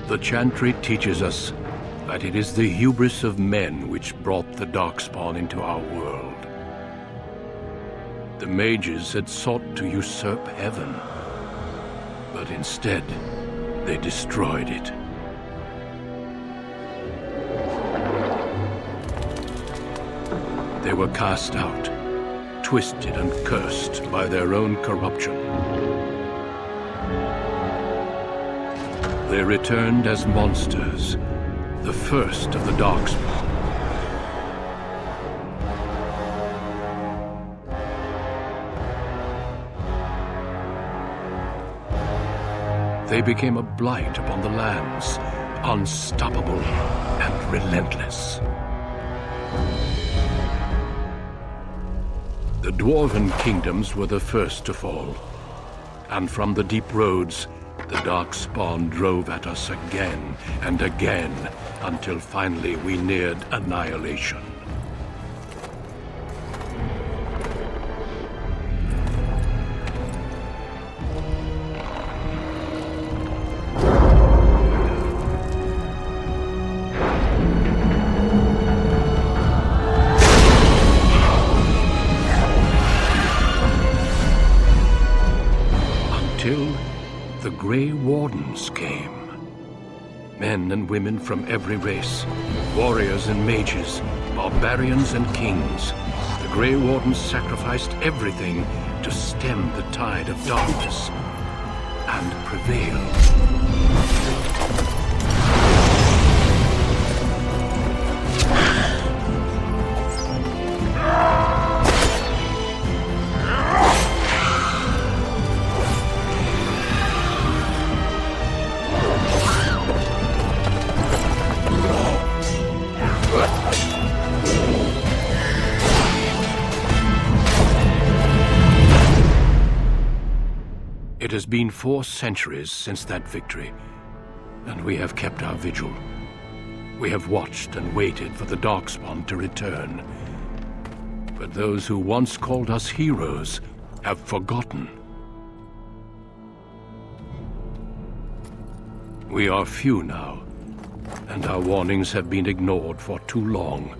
The Chantry teaches us that it is the hubris of men which brought the Darkspawn into our world. The mages had sought to usurp heaven, but instead, they destroyed it. They were cast out, twisted and cursed by their own corruption. They returned as monsters, the first of the Darkspawn. They became a blight upon the lands, unstoppable and relentless. The Dwarven kingdoms were the first to fall, and from the deep roads, the Darkspawn drove at us again and again, until finally we neared annihilation. Until the Grey Wardens came. Men and women from every race, warriors and mages, barbarians and kings. The Grey Wardens sacrificed everything to stem the tide of darkness and prevail. It has been 4 centuries since that victory, and we have kept our vigil. We have watched and waited for the Darkspawn to return. But those who once called us heroes have forgotten. We are few now, and our warnings have been ignored for too long.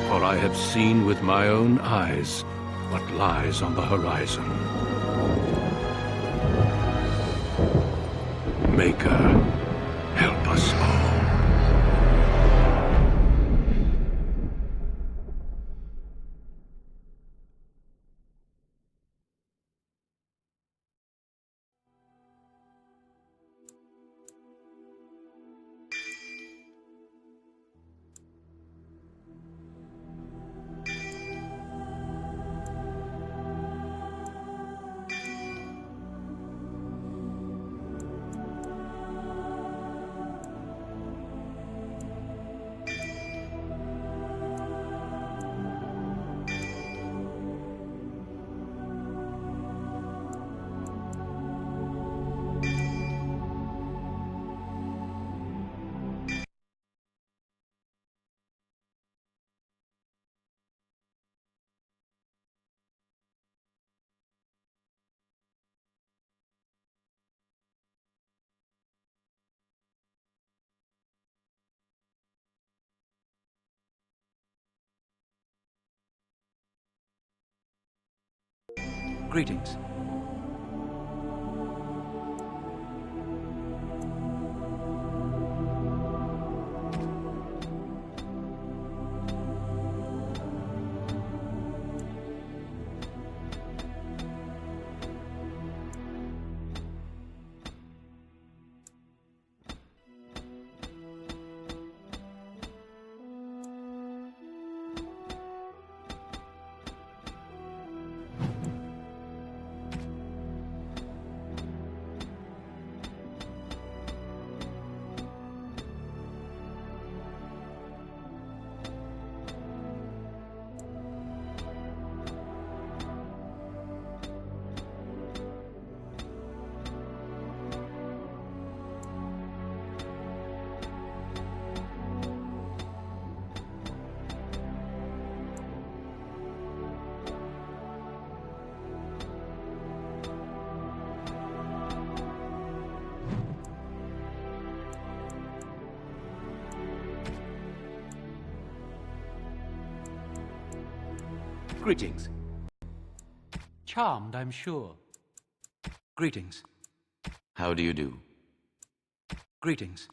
For I have seen with my own eyes what lies on the horizon. Maker, help us all. Greetings. Greetings. Charmed, I'm sure. Greetings. How do you do? Greetings.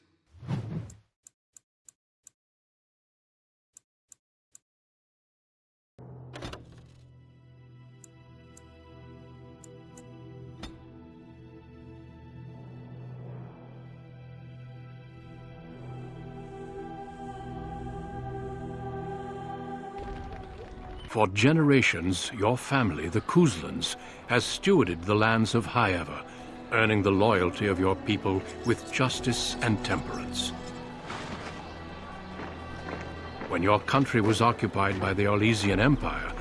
For generations, your family, the Kuzlans, has stewarded the lands of Highever, earning the loyalty of your people with justice and temperance. When your country was occupied by the Orlesian Empire,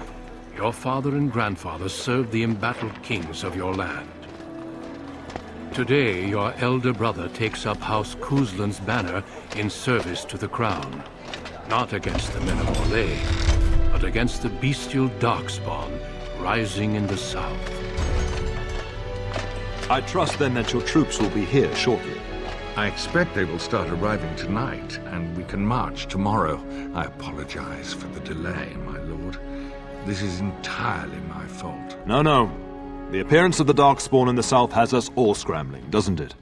your father and grandfather served the embattled kings of your land. Today, your elder brother takes up House Kuzlan's banner in service to the crown, not against the men of Orlais, but against the bestial Darkspawn rising in the south. I trust then that your troops will be here shortly. I expect they will start arriving tonight, and we can march tomorrow. I apologize for the delay, my lord. This is entirely my fault. No. The appearance of the Darkspawn in the south has us all scrambling, doesn't it?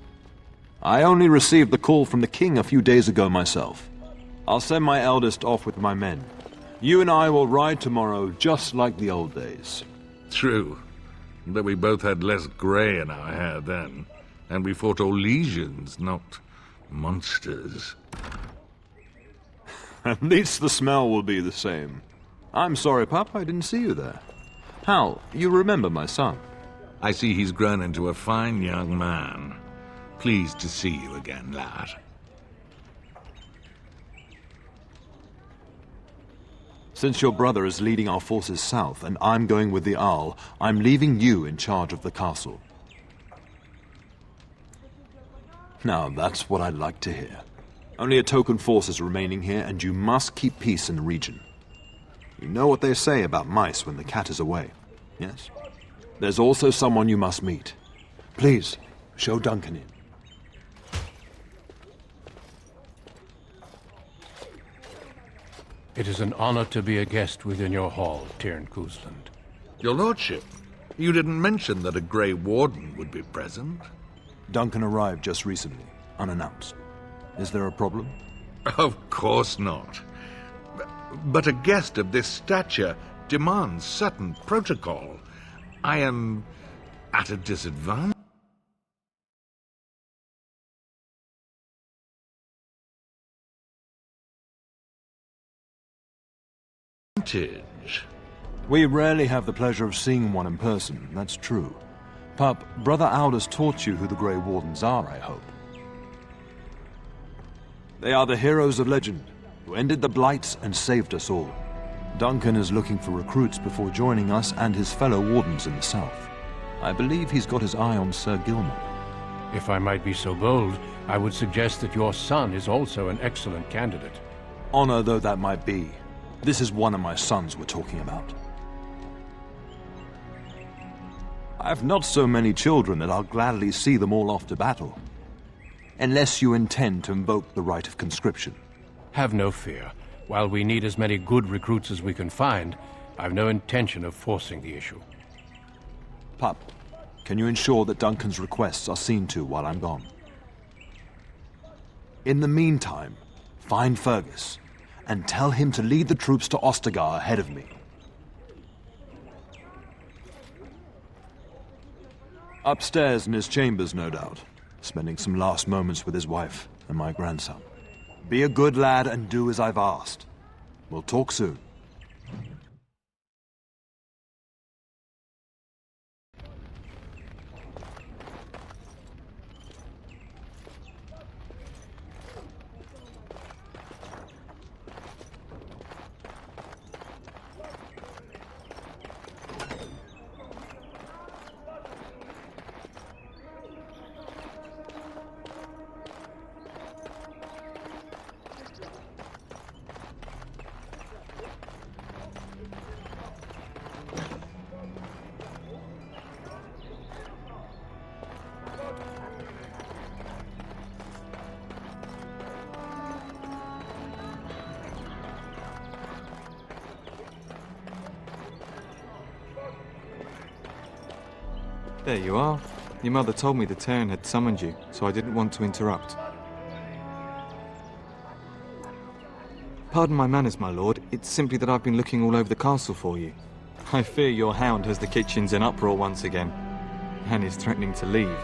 I only received the call from the king a few days ago myself. I'll send my eldest off with my men. You and I will ride tomorrow just like the old days. True, though we both had less grey in our hair then, and we fought Orlesians, not monsters. At least the smell will be the same. I'm sorry, Pup, I didn't see you there. Hal, you remember my son? I see he's grown into a fine young man. Pleased to see you again, lad. Since your brother is leading our forces south and I'm going with the Arl, I'm leaving you in charge of the castle. Now, that's what I'd like to hear. Only a token force is remaining here, and you must keep peace in the region. You know what they say about mice when the cat is away, yes? There's also someone you must meet. Please, show Duncan in. It is an honor to be a guest within your hall, Tyrn Kuzland. Your lordship, you didn't mention that a Grey Warden would be present. Duncan arrived just recently, unannounced. Is there a problem? Of course not. But a guest of this stature demands certain protocol. I am at a disadvantage. We rarely have the pleasure of seeing one in person, that's true. Pup, Brother Aldous taught you who the Grey Wardens are, I hope. They are the heroes of legend, who ended the Blights and saved us all. Duncan is looking for recruits before joining us and his fellow Wardens in the south. I believe he's got his eye on Sir Gilmore. If I might be so bold, I would suggest that your son is also an excellent candidate. Honor though that might be, this is one of my sons we're talking about. I've not so many children that I'll gladly see them all off to battle. Unless you intend to invoke the right of conscription. Have no fear. While we need as many good recruits as we can find, I've no intention of forcing the issue. Pup, can you ensure that Duncan's requests are seen to while I'm gone? In the meantime, find Fergus, and tell him to lead the troops to Ostagar ahead of me. Upstairs in his chambers, no doubt, spending some last moments with his wife and my grandson. Be a good lad and do as I've asked. We'll talk soon. There you are. Your mother told me the Tern had summoned you, so I didn't want to interrupt. Pardon my manners, my lord. It's simply that I've been looking all over the castle for you. I fear your hound has the kitchens in uproar once again, and is threatening to leave.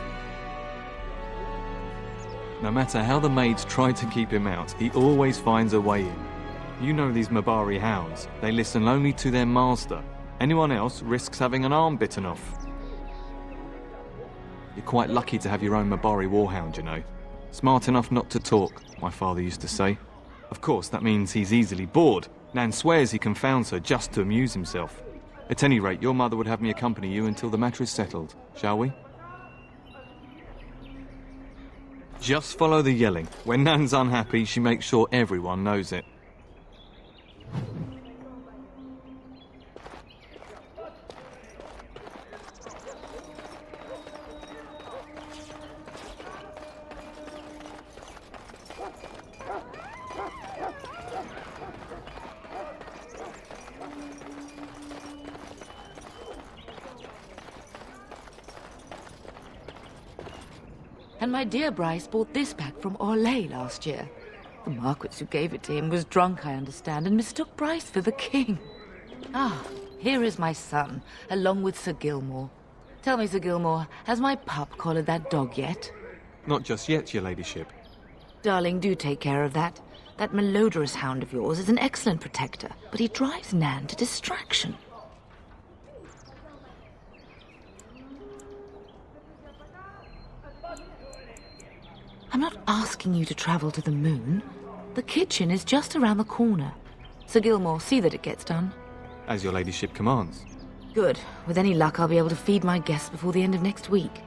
No matter how the maids try to keep him out, he always finds a way in. You know these Mabari hounds. They listen only to their master. Anyone else risks having an arm bitten off. You're quite lucky to have your own Mabari warhound, you know. Smart enough not to talk, my father used to say. Of course, that means he's easily bored. Nan swears he confounds her just to amuse himself. At any rate, your mother would have me accompany you until the matter is settled, shall we? Just follow the yelling. When Nan's unhappy, she makes sure everyone knows it. And my dear Bryce bought this back from Orlais last year. The Marquis who gave it to him was drunk, I understand, and mistook Bryce for the king. Ah, here is my son, along with Sir Gilmore. Tell me, Sir Gilmore, has my pup collared that dog yet? Not just yet, your ladyship. Darling, do take care of that. That malodorous hound of yours is an excellent protector, but he drives Nan to distraction. I'm not asking you to travel to the moon. The kitchen is just around the corner. Sir Gilmore, see that it gets done. As your ladyship commands. Good. With any luck, I'll be able to feed my guests before the end of next week.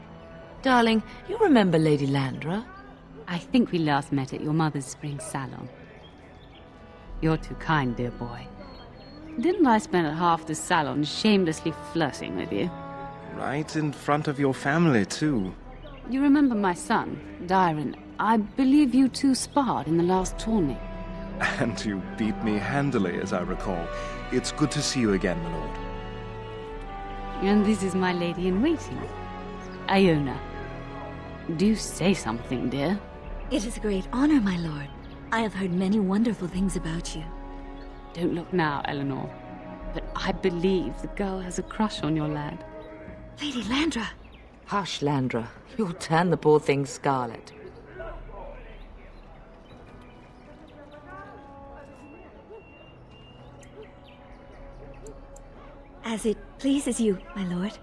Darling, you remember Lady Landra? I think we last met at your mother's spring salon. You're too kind, dear boy. Didn't I spend half the salon shamelessly flirting with you? Right in front of your family, too. You remember my son, Dyron. I believe you two sparred in the last tourney. And you beat me handily, as I recall. It's good to see you again, my lord. And this is my lady-in-waiting, Iona. Do say something, dear. It is a great honor, my lord. I have heard many wonderful things about you. Don't look now, Eleanor. But I believe the girl has a crush on your lad. Lady Landra. Hush, Landra. You'll turn the poor thing scarlet. As it pleases you, my lord.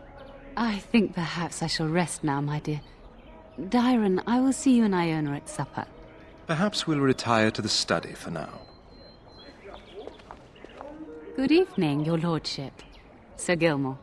I think perhaps I shall rest now, my dear. Dyron, I will see you and Iona at supper. Perhaps we'll retire to the study for now. Good evening, your lordship. Sir Gilmore.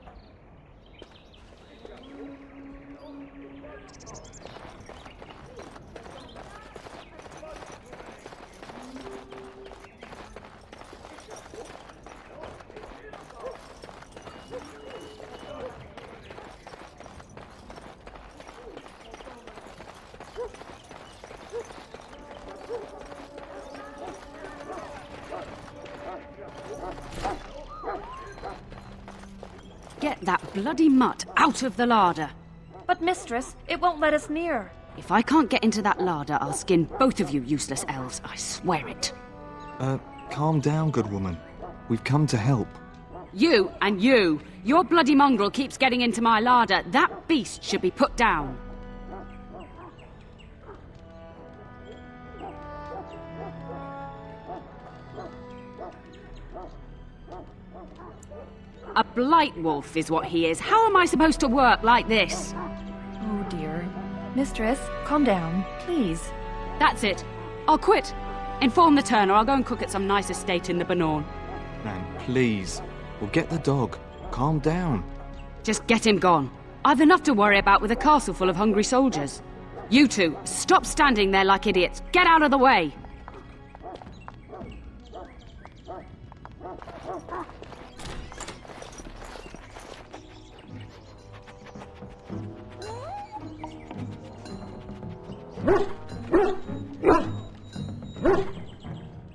Get that bloody mutt out of the larder. But, mistress, it won't let us near. If I can't get into that larder, I'll skin both of you useless elves. I swear it. Calm down, good woman. We've come to help. You and you! Your bloody mongrel keeps getting into my larder. That beast should be put down. A blight wolf is what he is. How am I supposed to work like this? Oh, dear. Mistress, calm down, please. That's it. I'll quit. Inform the Turner. I'll go and cook at some nice estate in the Banorn. Nan, please. We'll get the dog. Calm down. Just get him gone. I've enough to worry about with a castle full of hungry soldiers. You two, stop standing there like idiots. Get out of the way.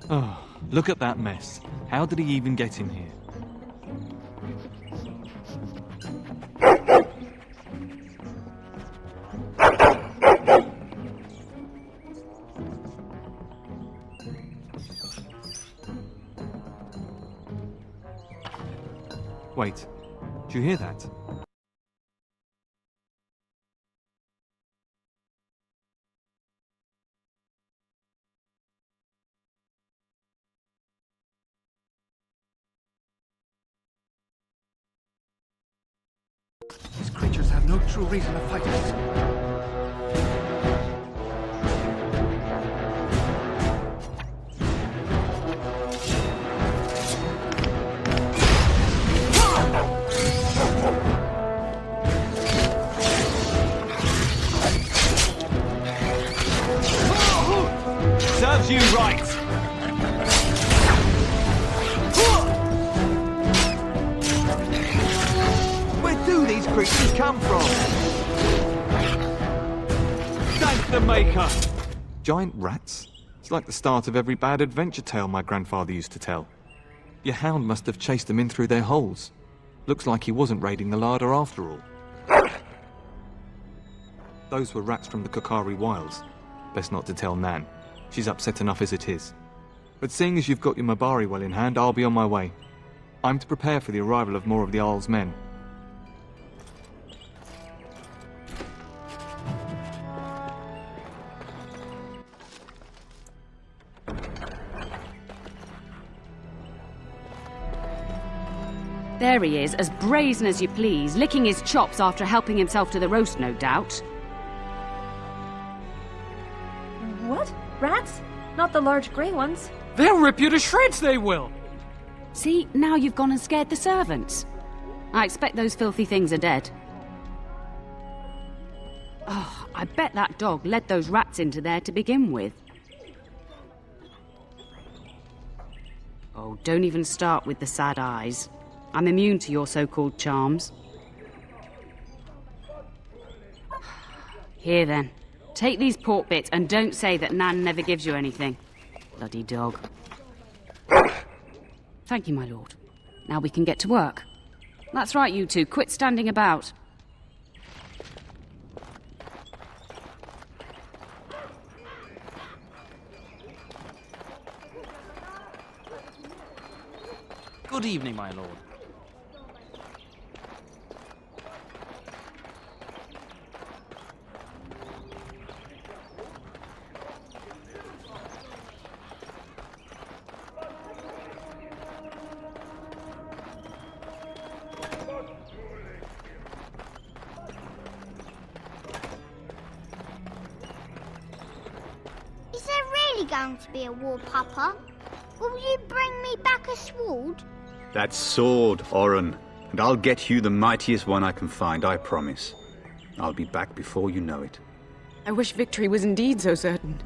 Oh, look at that mess. How did he even get in here? Wait, do you hear that? These creatures have no true reason to fight us. Serves you right! Where do these creatures come from? Thank the Maker! Giant rats? It's like the start of every bad adventure tale my grandfather used to tell. Your hound must have chased them in through their holes. Looks like he wasn't raiding the larder after all. Those were rats from the Kokari Wilds. Best not to tell Nan. She's upset enough as it is. But seeing as you've got your Mabari well in hand, I'll be on my way. I'm to prepare for the arrival of more of the Arl's men. There he is, as brazen as you please, licking his chops after helping himself to the roast, no doubt. What? Rats? Not the large grey ones. They'll rip you to shreds, they will! See, now you've gone and scared the servants. I expect those filthy things are dead. Oh, I bet that dog led those rats into there to begin with. Oh, don't even start with the sad eyes. I'm immune to your so-called charms. Here then, take these pork bits and don't say that Nan never gives you anything. Bloody dog. Thank you, my lord. Now we can get to work. That's right, you two. Quit standing about. Good evening, my lord. Is there really going to be a war, Papa? Will you bring me back a sword? That sword, Oren, and I'll get you the mightiest one I can find, I promise. I'll be back before you know it. I wish victory was indeed so certain.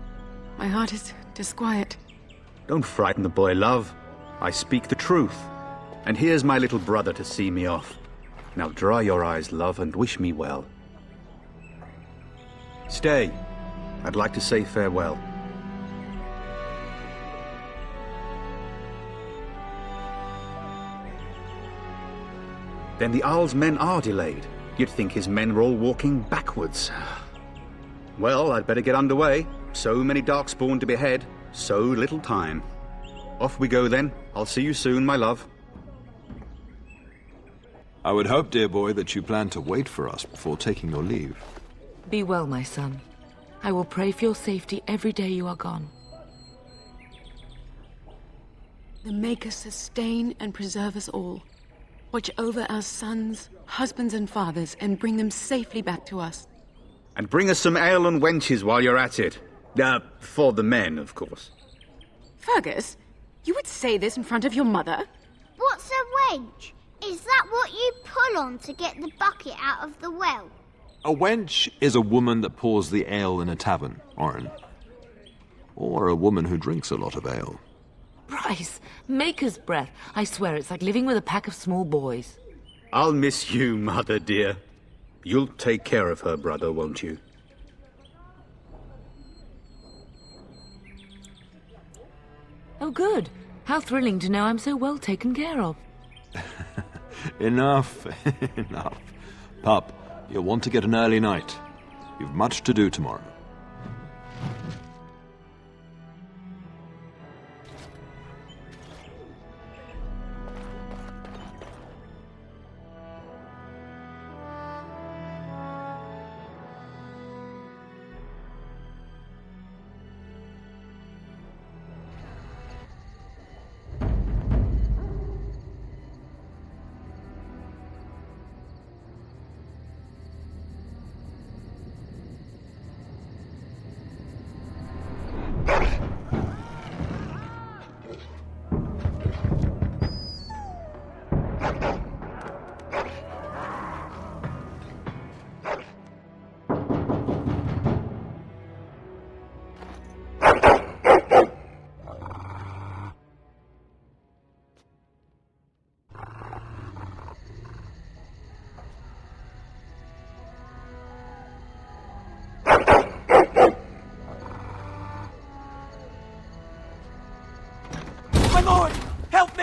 My heart is disquiet. Don't frighten the boy, love. I speak the truth. And here's my little brother to see me off. Now dry your eyes, love, and wish me well. Stay. I'd like to say farewell. Then the Arl's men are delayed. You'd think his men were all walking backwards. Well, I'd better get underway. So many Darkspawn to behead, so little time. Off we go then. I'll see you soon, my love. I would hope, dear boy, that you plan to wait for us before taking your leave. Be well, my son. I will pray for your safety every day you are gone. The Maker sustain and preserve us all. Watch over our sons, husbands and fathers, and bring them safely back to us. And bring us some ale and wenches while you're at it. For the men, of course. Fergus, you would say this in front of your mother? What's a wench? Is that what you pull on to get the bucket out of the well? A wench is a woman that pours the ale in a tavern, Oren. Or a woman who drinks a lot of ale. Bryce, Maker's breath. I swear it's like living with a pack of small boys. I'll miss you, mother dear. You'll take care of her, brother, won't you? Oh, good. How thrilling to know I'm so well taken care of. Enough, enough. Pup, you'll want to get an early night. You've much to do tomorrow.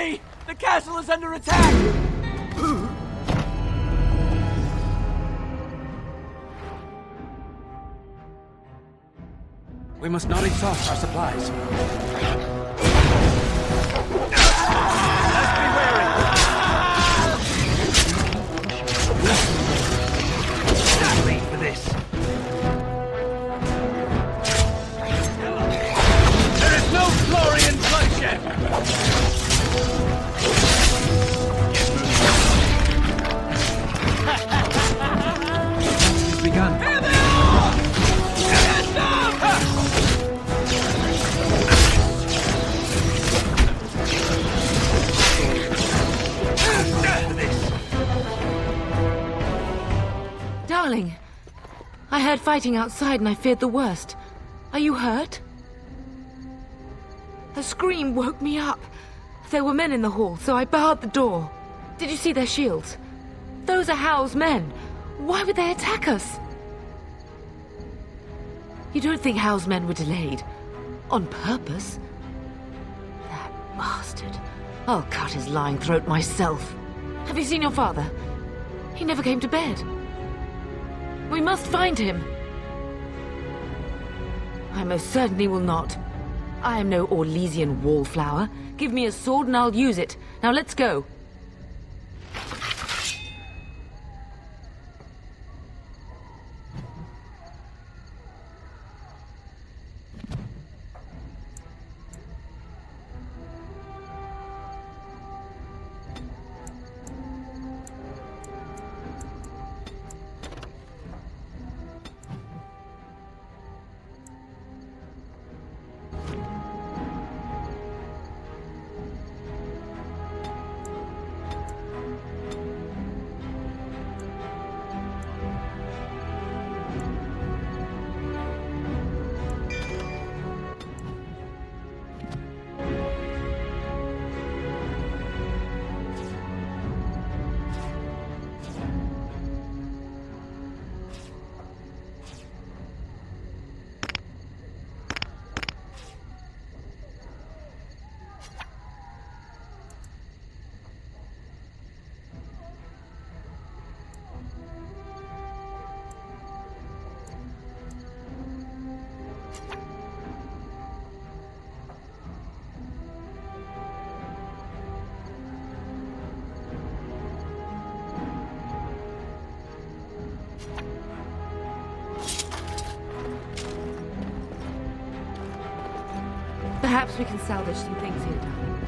Hurry! The castle is under attack! We must not exhaust our supplies. Let's be wary! Not made for this. There is no glory in bloodshed! It's begun. Here they are! Get Darling, I heard fighting outside and I feared the worst. Are you hurt? A scream woke me up. There were men in the hall, so I barred the door. Did you see their shields? Those are Hal's men. Why would they attack us? You don't think Hal's men were delayed? On purpose? That bastard. I'll cut his lying throat myself. Have you seen your father? He never came to bed. We must find him. I most certainly will not. I am no Orlesian wallflower. Give me a sword and I'll use it. Now let's go. Perhaps we can salvage some things here, darling.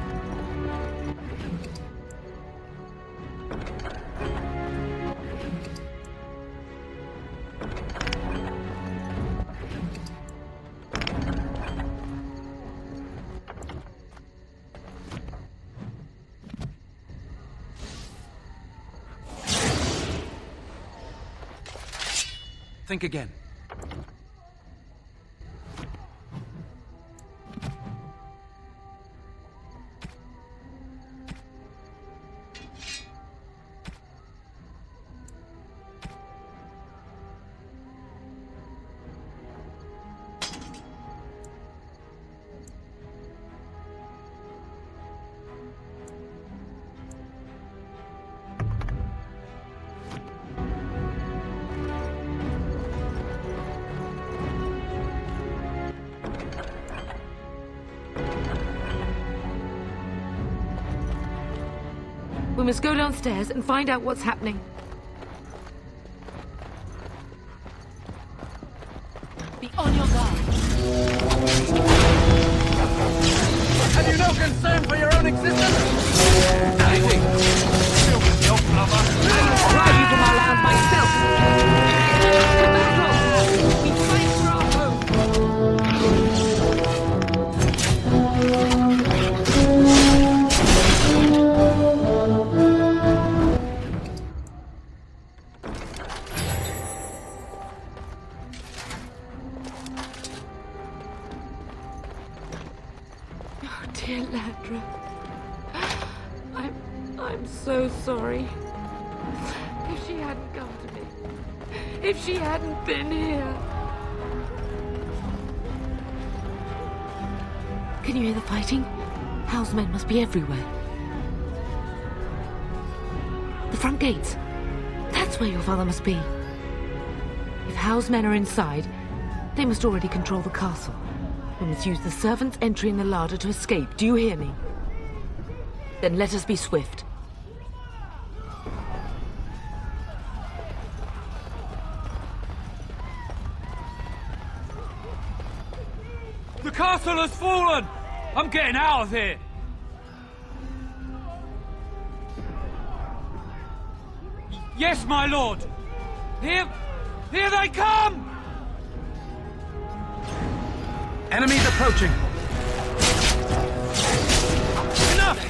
Think again. We must go downstairs and find out what's happening. Be on your guard. Have you no concern for your own existence? Anything. Deal with your lover. I will drive you from our land myself. To battle! We fight for our home. Dear Landra, I'm so sorry. If she hadn't come to me, if she hadn't been here. Can you hear the fighting? Hal's men must be everywhere. The front gates. That's where your father must be. If Howe's men are inside, they must already control the castle. We must use the servants' entry in the larder to escape. Do you hear me? Then let us be swift. The castle has fallen! I'm getting out of here! Yes, my lord! Here they come! Enemies approaching! Enough!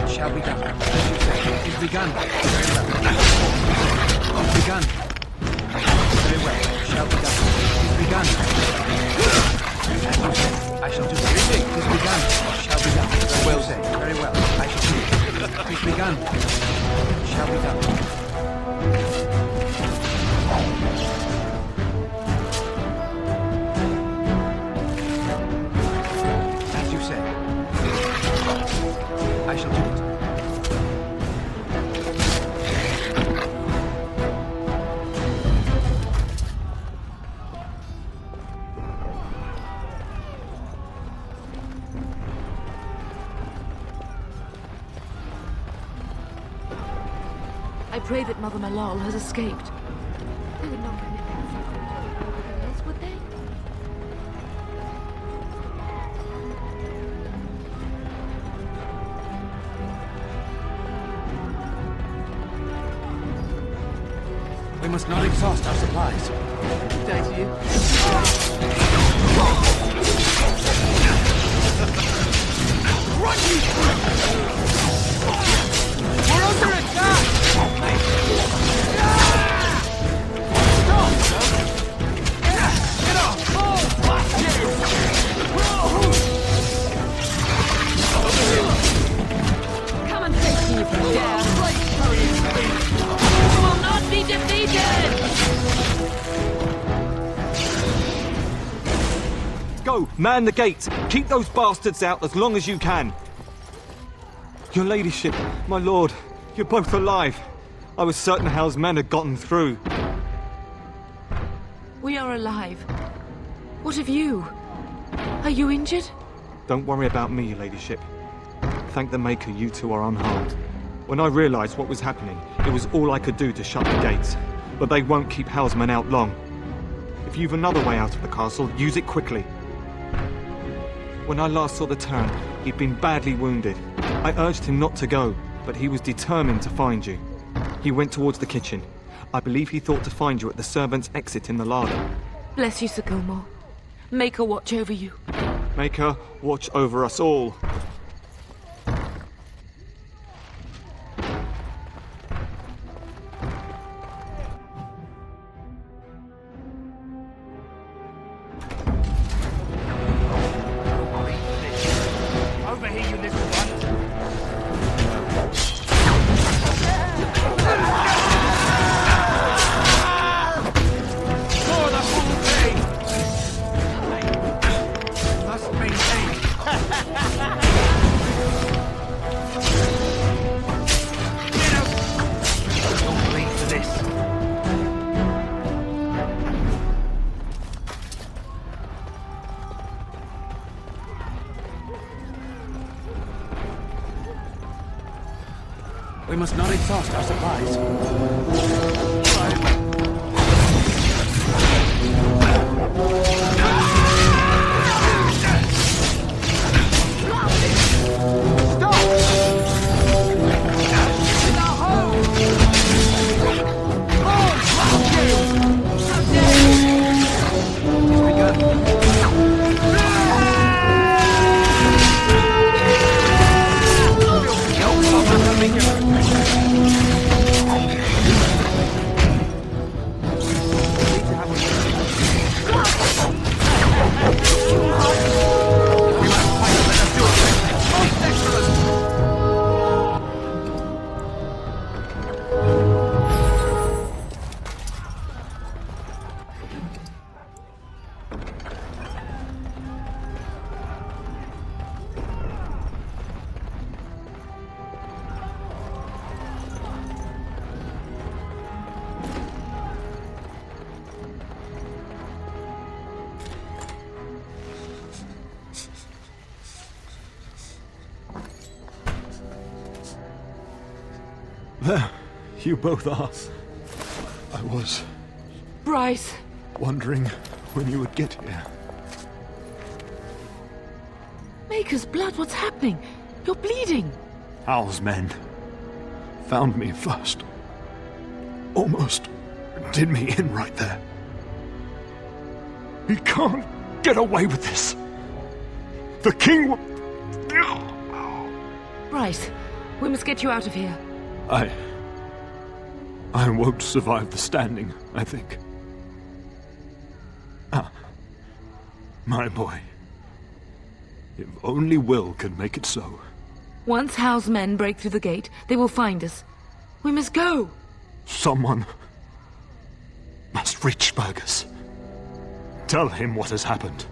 Shall be done. As you say, it is begun. Very well. Begun. Very well. Shall be done. It is begun. As you say, I shall do it. It is begun. Shall be done. Very well. Say. Very well. I shall do it. It is begun. Shall be done. As you say, I shall do it. I pray that Mother Malol has escaped. They would not commit this, would they? We must not exhaust our supplies. Good day to you. Run, you! We're under attack! Get off! Come and face me if you dare. You will not be defeated! Go! Man the gates! Keep those bastards out as long as you can! Your ladyship, my lord, you're both alive. I was certain Hal's men had gotten through. We are alive. What of you? Are you injured? Don't worry about me, your ladyship. Thank the Maker you two are unharmed. When I realized what was happening, it was all I could do to shut the gates. But they won't keep Hal's men out long. If you've another way out of the castle, use it quickly. When I last saw the Turn, he'd been badly wounded. I urged him not to go, but he was determined to find you. He went towards the kitchen. I believe he thought to find you at the servants' exit in the larder. Bless you, Sir Gilmore. Make her watch over you. Make her watch over us all. Over here, you little one! For the full day! Must maintain. We must not exhaust our supplies. There, you both are. I was Bryce! wondering when you would get here. Maker's blood, what's happening? You're bleeding. Hal's men found me first. Almost did me in right there. He can't get away with this. The king will... Bryce, we must get you out of here. I won't survive the standing, I think. Ah, my boy. If only Will could make it so. Once Hal's men break through the gate, they will find us. We must go. Someone must reach Fergus. Tell him what has happened.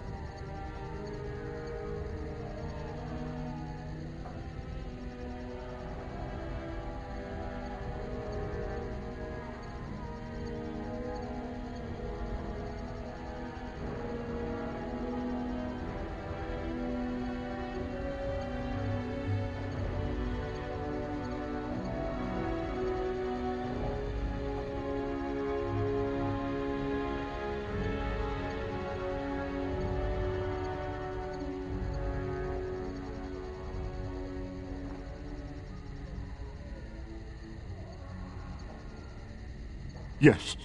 Yes.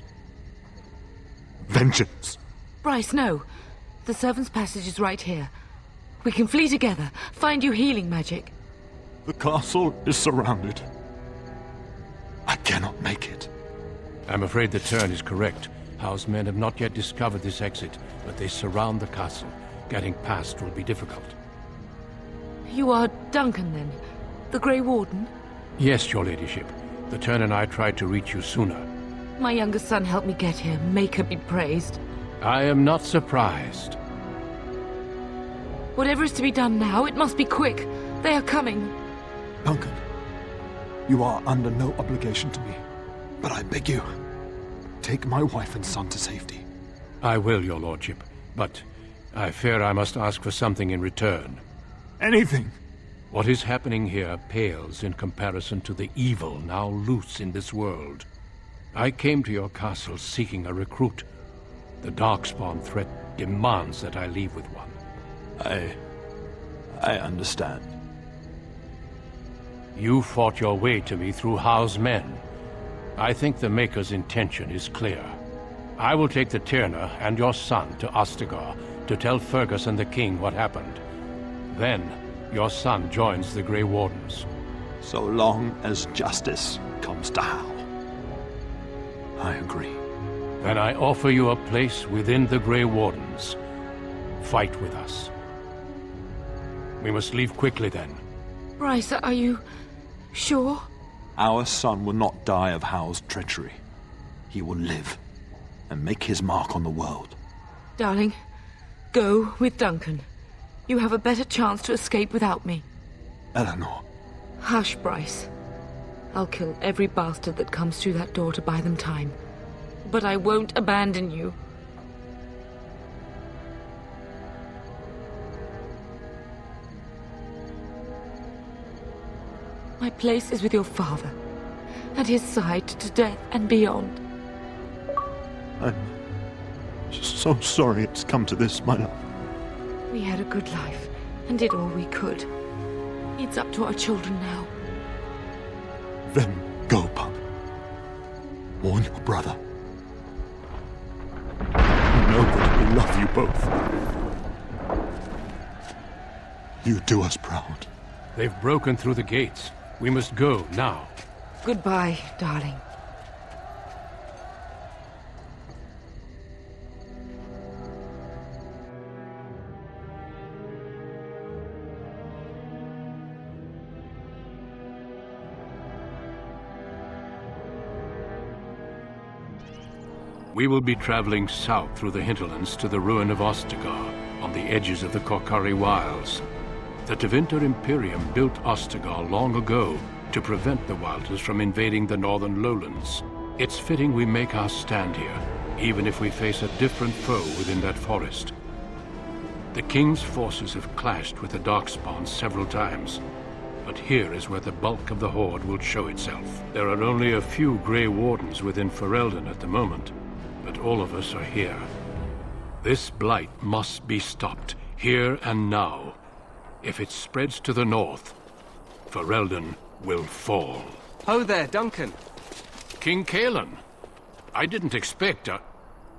Vengeance. Bryce, no. The servant's passage is right here. We can flee together, find you healing magic. The castle is surrounded. I cannot make it. I'm afraid the turn is correct. House men have not yet discovered this exit, but they surround the castle. Getting past will be difficult. You are Duncan, then? The Grey Warden? Yes, your ladyship. The turn and I tried to reach you sooner. My youngest son helped me get here. Maker be praised. I am not surprised. Whatever is to be done now, it must be quick. They are coming. Duncan, you are under no obligation to me, but I beg you, take my wife and son to safety. I will, your lordship, but I fear I must ask for something in return. Anything! What is happening here pales in comparison to the evil now loose in this world. I came to your castle seeking a recruit. The Darkspawn threat demands that I leave with one. I understand. You fought your way to me through Howe's men. I think the Maker's intention is clear. I will take the Tyrna and your son to Ostagar to tell Fergus and the king what happened. Then, your son joins the Grey Wardens. So long as justice comes to Hal. I agree. Then I offer you a place within the Grey Wardens. Fight with us. We must leave quickly then. Bryce, are you sure? Our son will not die of Hal's treachery. He will live and make his mark on the world. Darling, go with Duncan. You have a better chance to escape without me. Eleanor. Hush, Bryce. I'll kill every bastard that comes through that door to buy them time. But I won't abandon you. My place is with your father, at his side to death and beyond. I'm so sorry it's come to this, my love. We had a good life and did all we could. It's up to our children now. Then go, pup. Warn your brother. Know that we love you both. You do us proud. They've broken through the gates. We must go now. Goodbye, darling. We will be traveling south through the hinterlands to the ruin of Ostagar, on the edges of the Korcari Wilds. The Tevinter Imperium built Ostagar long ago to prevent the Wilders from invading the northern lowlands. It's fitting we make our stand here, even if we face a different foe within that forest. The King's forces have clashed with the Darkspawn several times, but here is where the bulk of the Horde will show itself. There are only a few Grey Wardens within Ferelden at the moment, but all of us are here. This blight must be stopped, here and now. If it spreads to the north, Ferelden will fall. Ho there, Duncan. King Cailan. I didn't expect a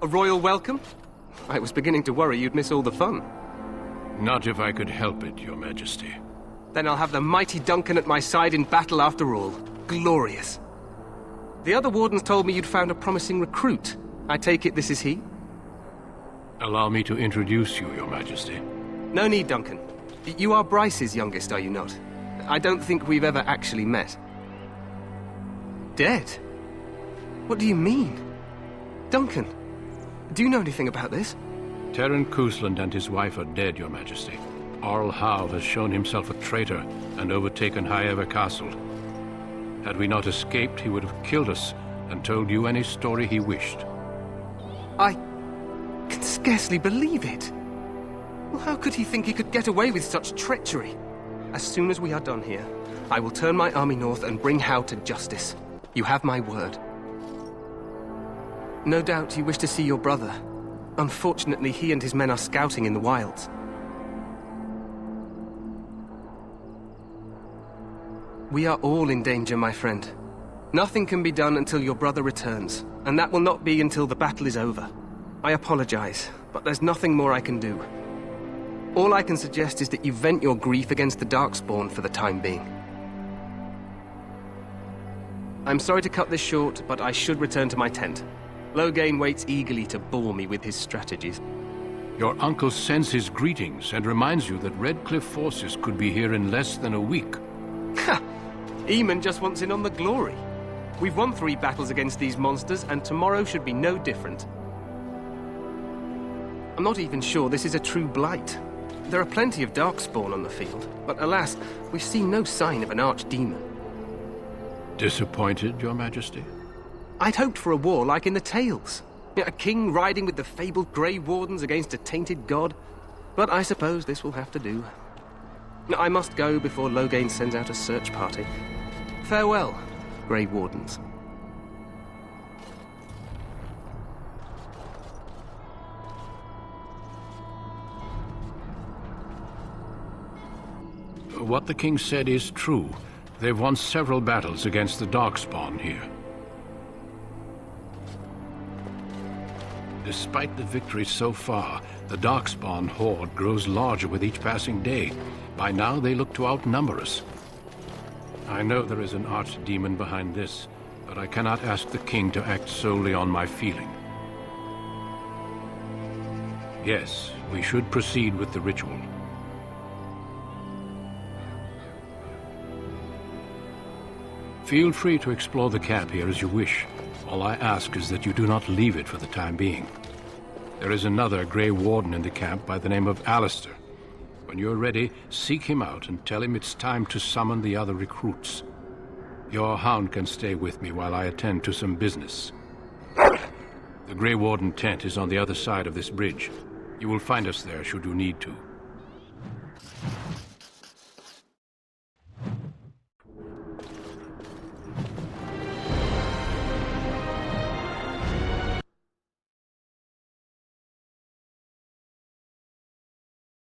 royal welcome? I was beginning to worry you'd miss all the fun. Not if I could help it, Your Majesty. Then I'll have the mighty Duncan at my side in battle after all. Glorious. The other wardens told me you'd found a promising recruit. I take it this is he? Allow me to introduce you, Your Majesty. No need, Duncan. You are Bryce's youngest, are you not? I don't think we've ever actually met. Dead? What do you mean? Duncan, do you know anything about this? Terran Cousland and his wife are dead, Your Majesty. Arl Howe has shown himself a traitor and overtaken Highever Castle. Had we not escaped, he would have killed us and told you any story he wished. I can scarcely believe it. Well, how could he think he could get away with such treachery? As soon as we are done here, I will turn my army north and bring Howe to justice. You have my word. No doubt you wish to see your brother. Unfortunately, he and his men are scouting in the wilds. We are all in danger, my friend. Nothing can be done until your brother returns, and that will not be until the battle is over. I apologize, but there's nothing more I can do. All I can suggest is that you vent your grief against the Darkspawn for the time being. I'm sorry to cut this short, but I should return to my tent. Loghain waits eagerly to bore me with his strategies. Your uncle sends his greetings and reminds you that Redcliffe forces could be here in less than a week. Ha! Eamon just wants in on the glory. We've won 3 battles against these monsters, and tomorrow should be no different. I'm not even sure this is a true blight. There are plenty of Darkspawn on the field, but alas, we've seen no sign of an archdemon. Disappointed, Your Majesty? I'd hoped for a war like in the tales. A king riding with the fabled Grey Wardens against a tainted god. But I suppose this will have to do. I must go before Loghain sends out a search party. Farewell, Grey Wardens. What the king said is true. They've won several battles against the Darkspawn here. Despite the victories so far, the Darkspawn horde grows larger with each passing day. By now, they look to outnumber us. I know there is an archdemon behind this, but I cannot ask the king to act solely on my feeling. Yes, we should proceed with the ritual. Feel free to explore the camp here as you wish. All I ask is that you do not leave it for the time being. There is another Grey Warden in the camp by the name of Alistair. When you're ready, seek him out and tell him it's time to summon the other recruits. Your hound can stay with me while I attend to some business. The Grey Warden tent is on the other side of this bridge. You will find us there should you need to.